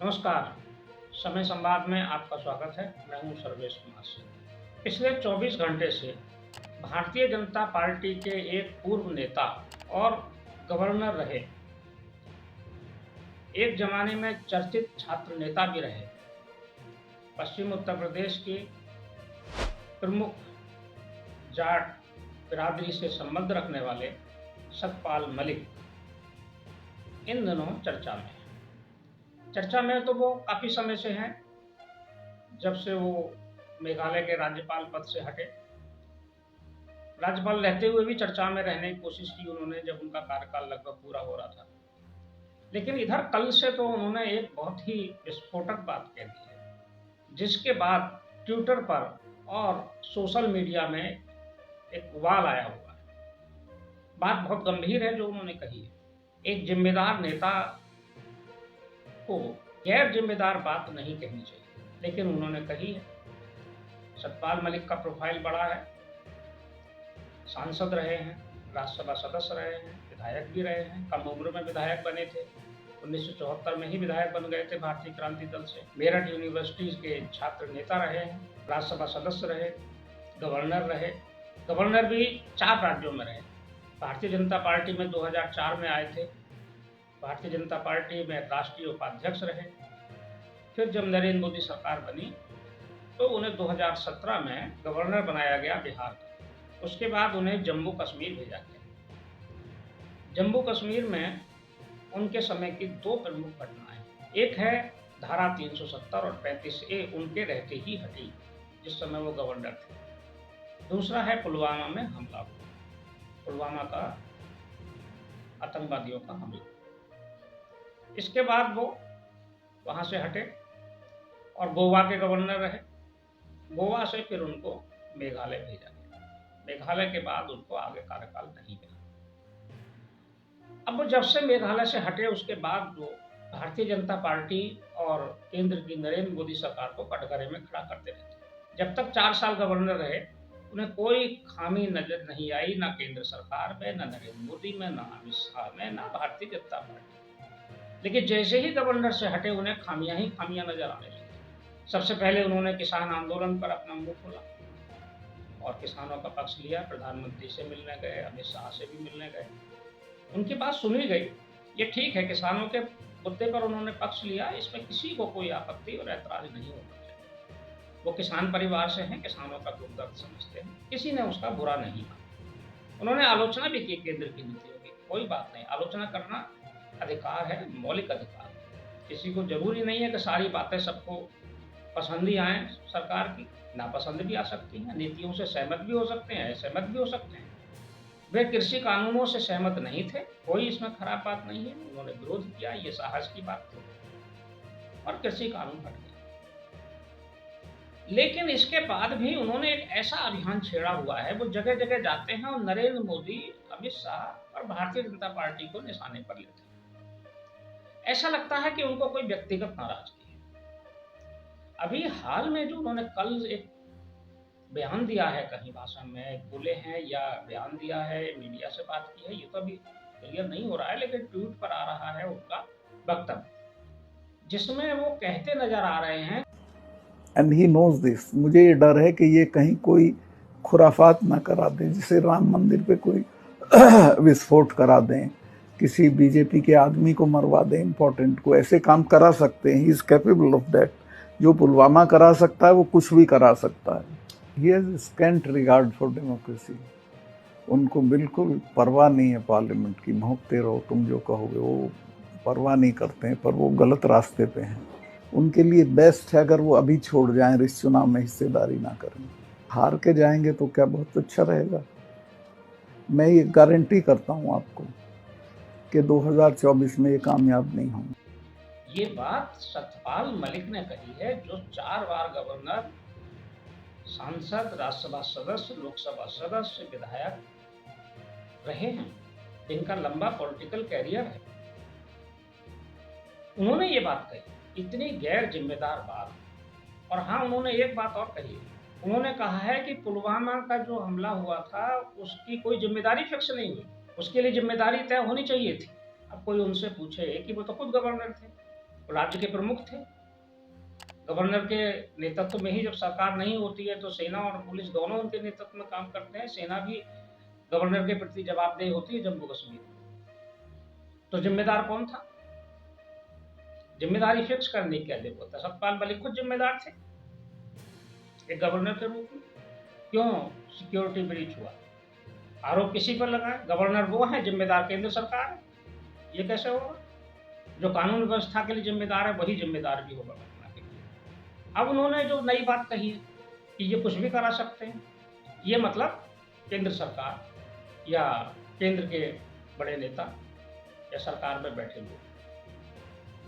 नमस्कार। समय संवाद में आपका स्वागत है। मैं हूं सर्वेश कुमार सिंह। पिछले 24 घंटे से भारतीय जनता पार्टी के एक पूर्व नेता और गवर्नर रहे, एक जमाने में चर्चित छात्र नेता भी रहे, पश्चिम उत्तर प्रदेश के प्रमुख जाट बिरादरी से संबंध रखने वाले सतपाल मलिक इन दिनों चर्चा में हैं। चर्चा में तो वो काफ़ी समय से हैं, जब से वो मेघालय के राज्यपाल पद से हटे। राज्यपाल रहते हुए भी चर्चा में रहने की कोशिश की उन्होंने, जब उनका कार्यकाल लगभग पूरा हो रहा था। लेकिन इधर कल से तो उन्होंने एक बहुत ही विस्फोटक बात कह दी है, जिसके बाद ट्विटर पर और सोशल मीडिया में एक उबाल आया हुआ है। बात बहुत गंभीर है जो उन्होंने कही है। एक जिम्मेदार नेता को गैर जिम्मेदार बात नहीं कहनी चाहिए, लेकिन उन्होंने कही है। सतपाल मलिक का प्रोफाइल बड़ा है, सांसद रहे हैं, राज्यसभा सदस्य रहे हैं, विधायक भी रहे हैं, कम उम्र में विधायक बने थे, 1974 में ही विधायक बन गए थे भारतीय क्रांति दल से। मेरठ यूनिवर्सिटी के छात्र नेता रहे हैं, राज्यसभा सदस्य रहे, गवर्नर रहे। गवर्नर भी 4 राज्यों में रहे। भारतीय जनता पार्टी में 2004 में आए थे, भारतीय जनता पार्टी में राष्ट्रीय उपाध्यक्ष रहे। फिर जब नरेंद्र मोदी सरकार बनी तो उन्हें 2017 में गवर्नर बनाया गया बिहार का। उसके बाद उन्हें जम्मू कश्मीर भेजा गया। जम्मू कश्मीर में उनके समय की 2 प्रमुख घटनाएं, एक है धारा 370 और 35A उनके रहते ही हटी, जिस समय वो गवर्नर थे। दूसरा है पुलवामा में हमला हुआ, पुलवामा का आतंकवादियों का हमला। इसके बाद वो वहां से हटे और गोवा के गवर्नर रहे। गोवा से फिर उनको मेघालय भेजा गया। मेघालय के बाद उनको आगे कार्यकाल नहीं मिला। अब वो जब से मेघालय से हटे, उसके बाद वो भारतीय जनता पार्टी और केंद्र की नरेंद्र मोदी सरकार को कटघरे में खड़ा करते रहते। जब तक 4 साल गवर्नर रहे, उन्हें कोई खामी नजर नहीं आई, ना केंद्र सरकार में, ना नरेंद्र मोदी में, ना अमित शाह में, ना भारतीय जनता पार्टी। लेकिन जैसे ही गवर्नर से हटे, उन्हें खामियां ही खामियां नजर आने लगी। सबसे पहले उन्होंने किसान आंदोलन पर अपना मुंह खोला और किसानों का पक्ष लिया। प्रधानमंत्री से मिलने गए, अमित शाह से भी मिलने गए, उनकी बात सुनी गई। ये ठीक है, किसानों के मुद्दे पर उन्होंने पक्ष लिया, इसमें किसी को कोई आपत्ति और ऐतराज नहीं होना चाहिए। वो किसान परिवार से हैं, किसानों का दुख दर्द समझते हैं, किसी ने उसका बुरा नहीं कहा। उन्होंने आलोचना भी की केंद्र की नीतियों की, कोई बात नहीं, आलोचना करना अधिकार है, मौलिक अधिकार। किसी को जरूरी नहीं है कि सारी बातें सबको पसंद ही आए सरकार की, नापसंद भी आ सकती हैं। नीतियों से सहमत भी हो सकते हैं, असहमत भी हो सकते हैं। वे कृषि कानूनों से सहमत नहीं थे, कोई इसमें खराब बात नहीं है। उन्होंने विरोध किया, ये साहस की बात थी और कृषि कानून हट गया। लेकिन इसके बाद भी उन्होंने एक ऐसा अभियान छेड़ा हुआ है, वो जगह जगह जाते हैं और नरेंद्र मोदी, अमित शाह और भारतीय जनता पार्टी को निशाने पर लेते हैं। ऐसा लगता है कि उनको कोई व्यक्तिगत नाराजगी है। अभी हाल में जो उन्होंने कल एक बयान दिया है, कहीं भाषण में बोले हैं या बयान दिया है, मीडिया से बात की है, ये तो अभी क्लियर नहीं हो रहा है, लेकिन ट्वीट पर आ रहा है उनका वक्तव्य, जिसमें वो कहते नजर आ रहे हैं। And he knows this. मुझे ये डर है कि ये कहीं कोई खुराफात ना करा दें, जिसे राम मंदिर पे कोई विस्फोट करा दें, किसी बीजेपी के आदमी को मरवा दें, इम्पोर्टेंट को। ऐसे काम करा सकते हैं, he is capable of that. जो पुलवामा करा सकता है वो कुछ भी करा सकता है। He has scent regard for democracy. उनको बिल्कुल परवाह नहीं है पार्लियामेंट की। भौंकते रहो, तुम जो कहोगे, वो परवाह नहीं करते हैं। पर वो गलत रास्ते पे हैं। उनके लिए बेस्ट है अगर वो अभी छोड़ जाएं, इस चुनाव में हिस्सेदारी ना करें। हार के जाएंगे तो क्या बहुत अच्छा रहेगा। मैं ये गारंटी करता हूँ आपको कि 2024 में ये कामयाब नहीं होंगे। ये बात सतपाल मलिक ने कही है, जो 4 बार गवर्नर, सांसद, राज्यसभा सदस्य, लोकसभा सदस्य, विधायक रहे हैं, जिनका लंबा पॉलिटिकल कैरियर है। उन्होंने ये बात कही, इतनी गैर जिम्मेदार बात। और हाँ, उन्होंने एक बात और कही है। उन्होंने कहा है कि पुलवामा का जो हमला हुआ था, उसकी कोई जिम्मेदारी फिक्स नहीं हुई, उसके लिए जिम्मेदारी तय होनी चाहिए थी। अब कोई उनसे पूछे कि वो तो खुद गवर्नर थे, राज्य के प्रमुख थे। गवर्नर के नेतृत्व में ही जब सरकार नहीं होती है तो सेना और पुलिस दोनों उनके नेतृत्व में काम करते हैं। सेना भी गवर्नर के प्रति जवाबदेह होती है जम्मू कश्मीर में। तो जिम्मेदार कौन था? जिम्मेदारी फिक्स करने की अधिक होता। सतपाल मलिक खुद जिम्मेदार थे एक गवर्नर के रूप में। क्यों सिक्योरिटी ब्रीच हुआ? आरोप किसी पर लगाए? गवर्नर वो है, जिम्मेदार केंद्र सरकार है। ये कैसे होगा? जो कानून व्यवस्था के लिए जिम्मेदार है वही जिम्मेदार भी होगा घटना के लिए। अब उन्होंने जो नई बात कही है कि ये कुछ भी करा सकते हैं, ये मतलब केंद्र सरकार या केंद्र के बड़े नेता या सरकार में बैठे लोग,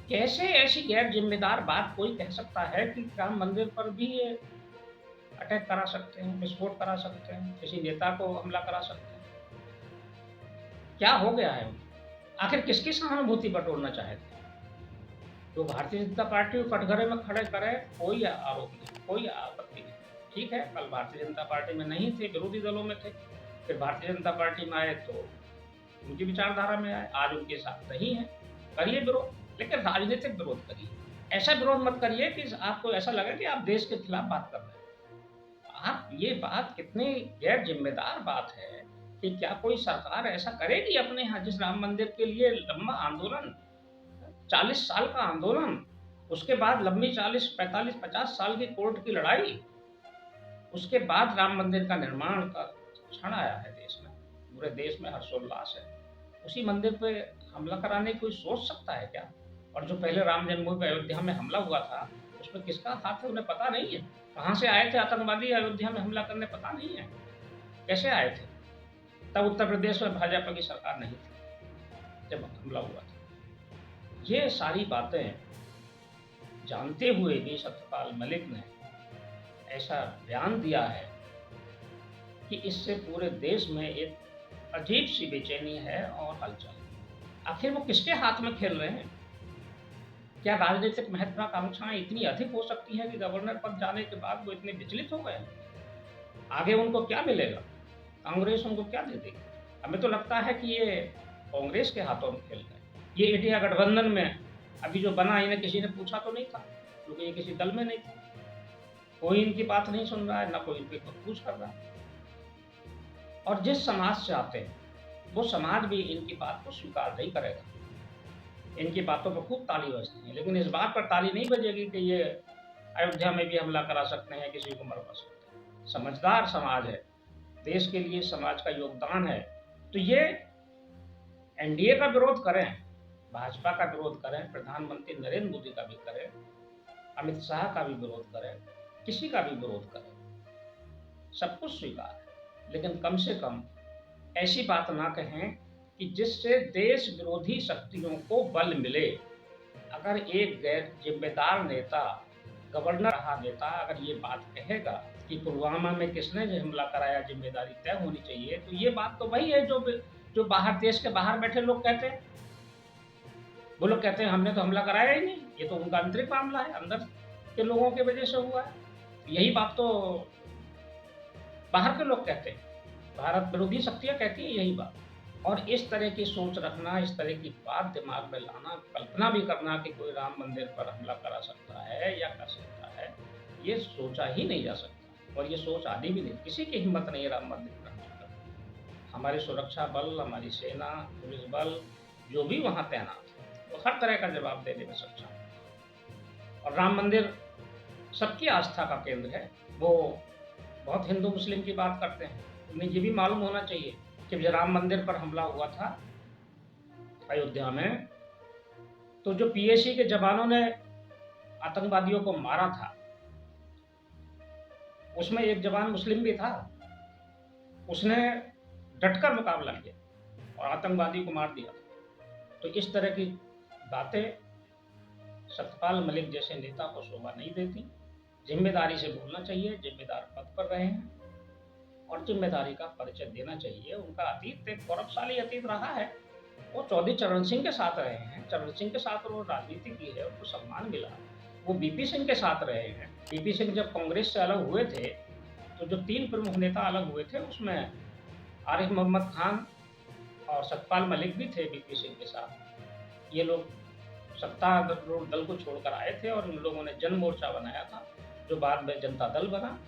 कैसे ऐसी गैर जिम्मेदार बात कोई कह सकता है कि राम मंदिर पर भी ये अटैक करा सकते हैं, विस्फोट करा सकते हैं, किसी नेता को हमला करा सकते हैं? क्या हो गया है? आखिर किसकी सहानुभूति बटोरना चाहते हैं? तो भारतीय जनता पार्टी को कटघरे में खड़े करे, कोई आरोप नहीं, कोई आपत्ति नहीं। ठीक है, कल भारतीय जनता पार्टी में नहीं थे, विरोधी दलों में थे, फिर भारतीय जनता पार्टी में आए तो उनकी विचारधारा में आए, आज उनके साथ नहीं है। करिए विरोध, लेकिन राजनीतिक विरोध करिए। ऐसा विरोध मत करिए कि आपको ऐसा लगे कि आप देश के खिलाफ बात कर रहे हैं। आप ये बात कितनी गैर जिम्मेदार बात है कि क्या कोई सरकार ऐसा करेगी अपने यहाँ? जिस राम मंदिर के लिए लंबा आंदोलन, 40 साल का आंदोलन, उसके बाद लंबी 40, 45, 50 साल की कोर्ट की लड़ाई, उसके बाद राम मंदिर का निर्माण का क्षण आया है देश में, पूरे देश में हर्षोल्लास है। उसी मंदिर पे हमला कराने की कोई सोच सकता है क्या? और जो पहले राम जन्मभूमि अयोध्या में हमला हुआ था उसमें किसका हाथ है उन्हें पता नहीं है। कहाँ से आए थे आतंकवादी अयोध्या में हमला करने, पता नहीं है कैसे आए थे। तब उत्तर प्रदेश में भाजपा की सरकार नहीं थी जब हमला हुआ था। ये सारी बातें जानते हुए भी सत्यपाल मलिक ने ऐसा बयान दिया है कि इससे पूरे देश में एक अजीब सी बेचैनी है और हलचल। आखिर वो किसके हाथ में खेल रहे हैं? क्या राजनीतिक महत्वाकांक्षाएं इतनी अधिक हो सकती हैं कि गवर्नर पद जाने के बाद वो इतने विचलित हो गए? आगे उनको क्या मिलेगा? कांग्रेस उनको क्या दे देगी? हमें तो लगता है कि ये कांग्रेस के हाथों में खेल रहे। ये इंडिया गठबंधन में अभी जो बना, इन्हें किसी ने पूछा तो नहीं था, क्योंकि ये किसी दल में नहीं थे। कोई इनकी बात नहीं सुन रहा है, ना कोई इनकी पूछ कर रहा है। और जिस समाज से आते हैं वो समाज भी इनकी बात को स्वीकार नहीं करेगा। इनकी बातों पर खूब ताली बजती है, लेकिन इस बात पर ताली नहीं बजेगी कि ये अयोध्या में भी हमला करा सकते हैं, किसी को मरवा सकते हैं। समझदार समाज है, देश के लिए समाज का योगदान है, तो ये एनडीए का विरोध करें, भाजपा का विरोध करें, प्रधानमंत्री नरेंद्र मोदी का भी करें, अमित शाह का भी विरोध करें, किसी का भी विरोध करें, सब कुछ स्वीकार है। लेकिन कम से कम ऐसी बात ना कहें कि जिससे देश विरोधी शक्तियों को बल मिले। अगर एक गैर जिम्मेदार नेता, गवर्नर रहा नेता, अगर ये बात कहेगा कि पुलवामा में किसने हमला कराया, जिम्मेदारी तय होनी चाहिए, तो ये बात तो वही है जो बाहर, देश के बाहर बैठे लोग कहते हैं। वो लोग कहते हैं हमने तो हमला कराया ही नहीं, ये तो उनका आंतरिक मामला है, अंदर के लोगों की वजह से हुआ है। यही बात तो बाहर के लोग कहते हैं, भारत विरोधी शक्तियां कहती है यही बात। और इस तरह की सोच रखना, इस तरह की बात दिमाग में लाना, कल्पना भी करना कि कोई राम मंदिर पर हमला करा सकता है या कर सकता है, ये सोचा ही नहीं जा सकता। और ये सोच आदि भी नहीं, किसी की हिम्मत नहीं है राम मंदिर पर हमला करने। हमारे सुरक्षा बल, हमारी सेना, पुलिस बल जो भी वहाँ तैनात है, वो हर तरह का जवाब देने में सक्षम है। और राम मंदिर सबकी आस्था का केंद्र है। वो बहुत हिंदू मुस्लिम की बात करते हैं, उन्हें ये भी मालूम होना चाहिए कि जब राम मंदिर पर हमला हुआ था अयोध्या में, तो जो पीएसी के जवानों ने आतंकवादियों को मारा था, उसमें एक जवान मुस्लिम भी था। उसने डटकर मुकाबला किया और आतंकवादी को मार दिया। तो इस तरह की बातें सत्यपाल मलिक जैसे नेता को शोभा नहीं देती। जिम्मेदारी से बोलना चाहिए, जिम्मेदार पद पर रहे हैं और जिम्मेदारी का परिचय देना चाहिए। उनका अतीत एक गौरवशाली अतीत रहा है। वो चौधरी चरण सिंह के साथ रहे हैं, चरण सिंह के साथ वो राजनीति की है, उनको सम्मान मिला। वो बीपी सिंह के साथ रहे हैं। बीपी सिंह जब कांग्रेस से अलग हुए थे तो जो 3 प्रमुख नेता अलग हुए थे उसमें आरिफ मोहम्मद खान और सतपाल मलिक भी थे बीपी सिंह के साथ। ये लोग सत्तारूढ़ दल को छोड़कर आए थे और इन लोगों ने जन मोर्चा बनाया था, जो बाद में जनता दल बना।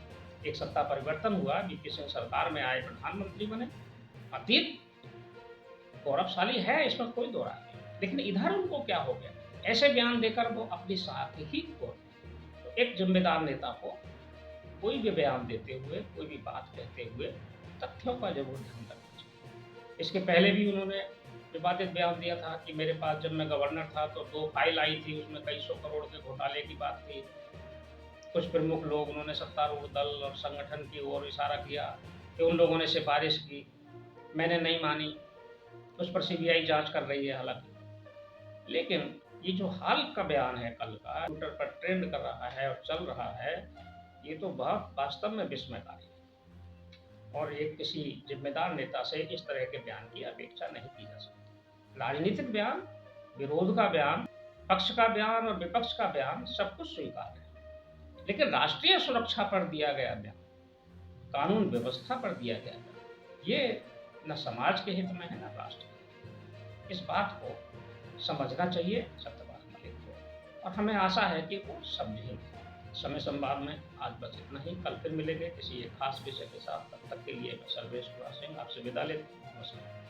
एक सत्ता परिवर्तन हुआ, वीपी सिंह सरकार में आए, प्रधानमंत्री बने। अतीत गौरवशाली है, इसमें कोई दो राय नहीं, लेकिन इधर उनको क्या हो गया, ऐसे बयान देकर वो अपनी साथी को, तो एक जिम्मेदार नेता को कोई भी बयान देते हुए, कोई भी बात कहते हुए तथ्यों का जरूर ध्यान रखना चाहिए। इसके पहले भी उन्होंने विवादित बयान दिया था कि मेरे पास जब मैं गवर्नर था तो 2 फाइल आई थी, उसमें कई सौ करोड़ के घोटाले की बात थी। कुछ प्रमुख लोग, उन्होंने सत्तारूढ़ दल और संगठन की ओर इशारा किया कि उन लोगों ने सिफारिश की, मैंने नहीं मानी। उस पर सीबीआई जांच कर रही है हालांकि। लेकिन ये जो हाल का बयान है कल का, ट्विटर पर ट्रेंड कर रहा है और चल रहा है, ये तो बहुत वास्तव में विस्मयकारी है और एक किसी जिम्मेदार नेता से इस तरह के बयान की अपेक्षा नहीं की जा सकती। राजनीतिक बयान, विरोध का बयान, पक्ष का बयान और विपक्ष का बयान सब कुछ स्वीकार है, लेकिन राष्ट्रीय सुरक्षा पर दिया गया बयान, कानून व्यवस्था पर दिया गया बयान, ये न समाज के हित में है न राष्ट्र के हित में। इस बात को समझना चाहिए सत्यपाल मलिक को, और हमें आशा है कि वो समझेंगे। समय संवाद में आज बस इतना ही, कल फिर मिलेंगे किसी एक खास विषय के साथ। तब तक के लिए मैं सर्वेश सिंह आपसे विदा लेता हूँ। नमस्कार।